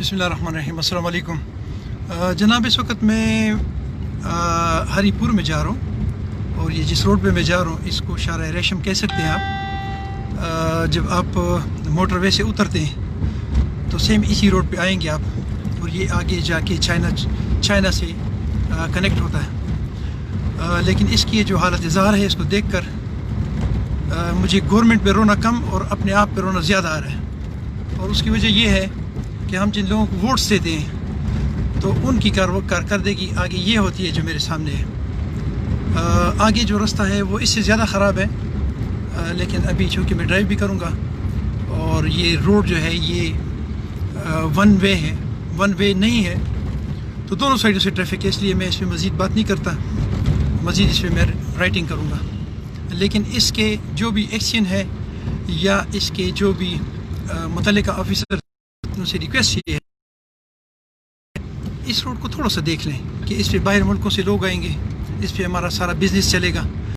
बिस्मिल्लाहिर्रहमानिर्रहीम। अस्सलाम वालेकुम। जनाब, इस वक्त मैं हरीपुर में जा रहा हूँ और ये जिस रोड पे मैं जा रहा हूँ इसको शारा रेशम कह सकते हैं आप। जब आप मोटरवे से उतरते हैं तो सेम इसी रोड पे आएंगे आप और ये आगे जाके चाइना से कनेक्ट होता है। लेकिन इसकी जो हालत ज़ाहिर है इसको देखकर मुझे गवर्नमेंट पे रोना कम और अपने आप पे रोना ज़्यादा आ रहा है। और उसकी वजह ये है कि हम जिन लोगों को वोट्स देते हैं तो उनकी कारकर्दगी आगे ये होती है जो मेरे सामने है। आगे जो रास्ता है वो इससे ज़्यादा ख़राब है, लेकिन अभी चूँकि मैं ड्राइव भी करूँगा और ये रोड जो है ये वन वे है, वन वे नहीं है, तो दोनों साइडों से ट्रैफिक है, इसलिए मैं इस पर मज़ीद बात नहीं करता, मज़ीद इस पर मैं राइटिंग करूँगा। लेकिन इसके जो भी एक्शन है या इसके जो भी मुतल्लिका ऑफिसर से रिक्वेस्ट ये है इस रोड को थोड़ा सा देख लें कि इस पे बाहर मुल्कों से लोग आएंगे, इस पे हमारा सारा बिजनेस चलेगा।